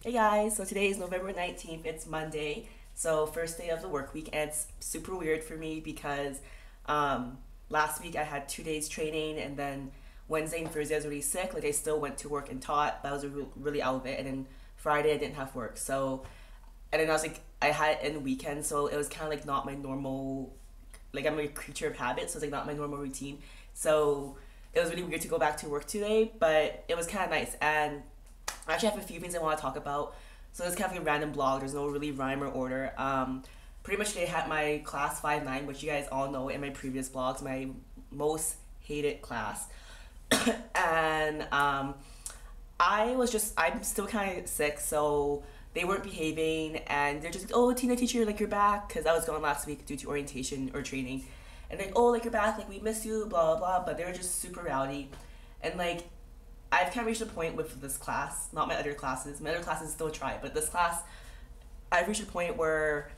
Hey guys, so today is November 19th, it's Monday, so first day of the work week, and it's super weird for me because last week I had 2 days training, and then Wednesday and Thursday I was really sick, like I still went to work and taught, but I was really out of it, and then Friday I didn't have work, so, and then I was like, I had it in the weekend, so it was kind of like not my normal, like I'm a creature of habit, so it's like not my normal routine, so it was really weird to go back to work today, but it was kind of nice, and I actually have a few things I want to talk about. So it's kind of like a random blog. There's no really rhyme or order. Pretty much today I had my class 5-9, which you guys all know in my previous blogs, my most hated class. And I'm still kind of sick, so they weren't behaving, and they're just like, oh, Tina teacher, like you're back, because I was gone last week due to orientation or training, and like, oh, like you're back, like we miss you, blah blah blah. But they were just super rowdy, and like I've kind of reached a point with this class, not my other classes. My other classes still try, but this class, I've reached a point where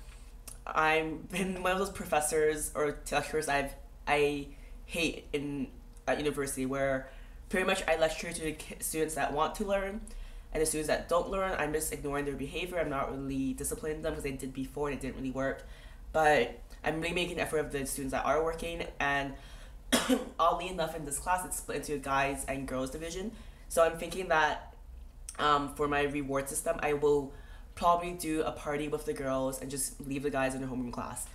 I'm been one of those professors or lecturers I hate in at university, where pretty much I lecture to the students that want to learn, and the students that don't learn, I'm just ignoring their behavior. I'm not really disciplining them because I did before and it didn't really work, but I'm really making an effort of the students that are working. And oddly enough, in this class, it's split into a guys and girls division. So I'm thinking that for my reward system, I will probably do a party with the girls and just leave the guys in their homeroom class.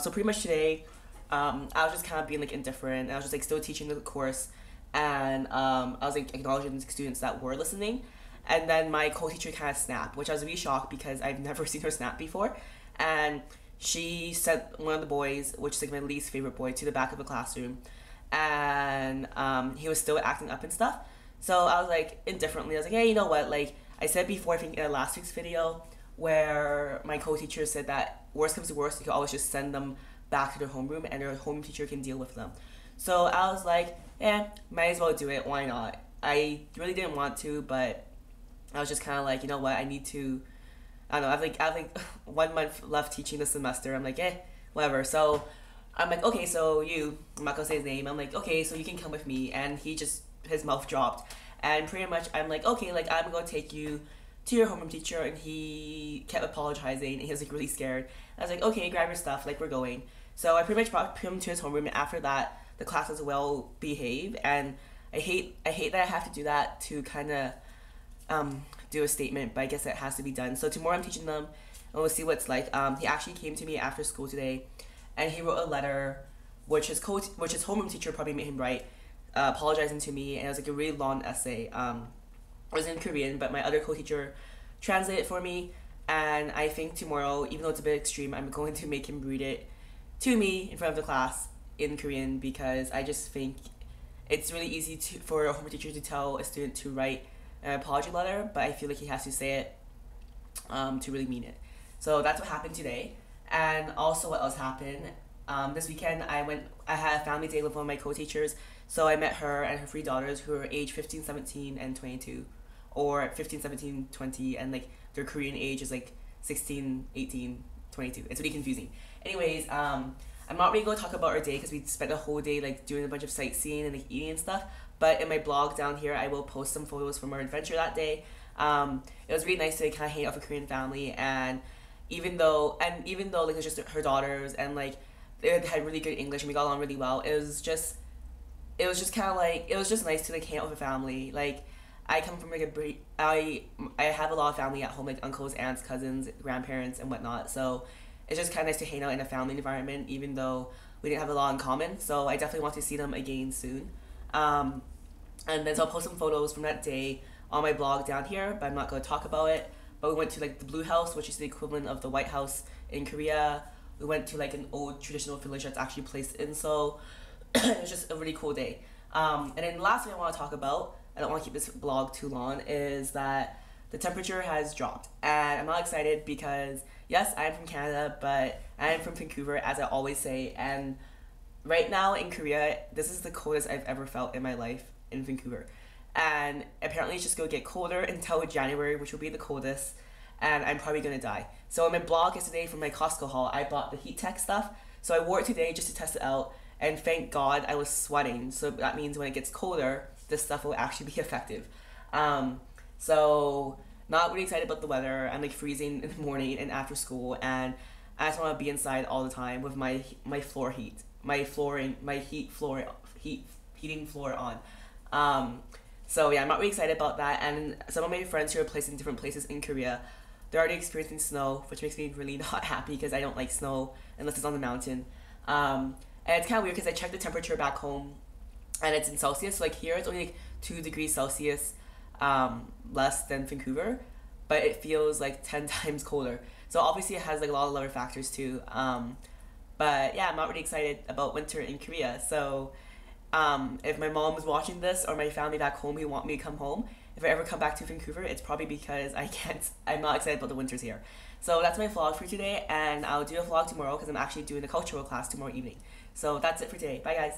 So pretty much today, I was just kind of being like indifferent. I was just like still teaching the course, and I was like acknowledging the students that were listening. And then my co-teacher kind of snapped, which I was really shocked because I've never seen her snap before. And she sent one of the boys, which is like my least favorite boy, to the back of the classroom, and he was still acting up and stuff. So I was like, indifferently, I was like, hey, you know what, like I said before, I think in last week's video, where my co-teacher said that worst comes to worst, you can always just send them back to their homeroom and their home teacher can deal with them. So I was like, might as well do it, why not? I really didn't want to, but I was just kind of like, you know what, I need to, I don't know, I have like 1 month left teaching this semester. I'm like, whatever. So I'm like, okay, so I'm not gonna say his name. I'm like, okay, so you can come with me. And his mouth dropped. And pretty much I'm like, okay, like I'm gonna take you to your homeroom teacher. And he kept apologizing and he was like really scared. I was like, okay, grab your stuff, like we're going. So I pretty much brought him to his homeroom, and after that, the class was well behaved. And I hate that I have to do that to kind of do a statement, but I guess it has to be done. So tomorrow I'm teaching them, and we'll see what it's like. He actually came to me after school today, and he wrote a letter, which his homeroom teacher probably made him write, apologizing to me, and it was like a really long essay. It was in Korean, but my other co-teacher translated it for me, and I think tomorrow, even though it's a bit extreme, I'm going to make him read it to me in front of the class in Korean, because I just think it's really easy for a homeroom teacher to tell a student to write an apology letter, but I feel like he has to say it to really mean it. So that's what happened today. And also what else happened, this weekend I had a family day with one of my co-teachers. So I met her and her 3 daughters, who are age 15, 17, and 22, or 15, 17, 20, and like their Korean age is like 16, 18, 22. It's really confusing. Anyways, I'm not really going to talk about our day because we spent the whole day like doing a bunch of sightseeing and like eating and stuff. But in my blog down here, I will post some photos from our adventure that day. It was really nice to kind of hang out with a Korean family, and even though like it was just her daughters, and like they had really good English and we got along really well, it was just kind of like, it was just nice to like hang out with a family. Like I come from like I have a lot of family at home, like uncles, aunts, cousins, grandparents, and whatnot. So it's just kind of nice to hang out in a family environment, even though we didn't have a lot in common. So I definitely want to see them again soon. And then so I'll post some photos from that day on my blog down here, but I'm not going to talk about it. But we went to like the Blue House, which is the equivalent of the White House in Korea. We went to like an old traditional village that's actually placed in Seoul. It was just a really cool day. And then the last thing I want to talk about, I don't want to keep this blog too long, is that the temperature has dropped. And I'm not excited because, yes, I am from Canada, but I am from Vancouver, as I always say. And right now in Korea, this is the coldest I've ever felt in my life in Vancouver. And apparently it's just going to get colder until January, which will be the coldest. And I'm probably going to die. So in my blog yesterday from my Costco haul, I bought the heat tech stuff. So I wore it today just to test it out. And thank God I was sweating. So that means when it gets colder, this stuff will actually be effective. So not really excited about the weather. I'm like freezing in the morning and after school, and I just want to be inside all the time with my floor heat, my flooring, my heating floor on. Um, so yeah, I'm not really excited about that. And some of my friends who are placed in different places in Korea, they're already experiencing snow, which makes me really not happy because I don't like snow unless it's on the mountain. And it's kind of weird because I checked the temperature back home, and it's in Celsius. So like here, it's only like 2 degrees Celsius less than Vancouver, but it feels like 10 times colder. So obviously, it has like a lot of other factors too. But yeah, I'm not really excited about winter in Korea. So if my mom is watching this or my family back home who want me to come home, if I ever come back to Vancouver, it's probably because I can't. I'm not excited about the winters here. So that's my vlog for today, and I'll do a vlog tomorrow because I'm actually doing a cultural class tomorrow evening. So that's it for today. Bye, guys.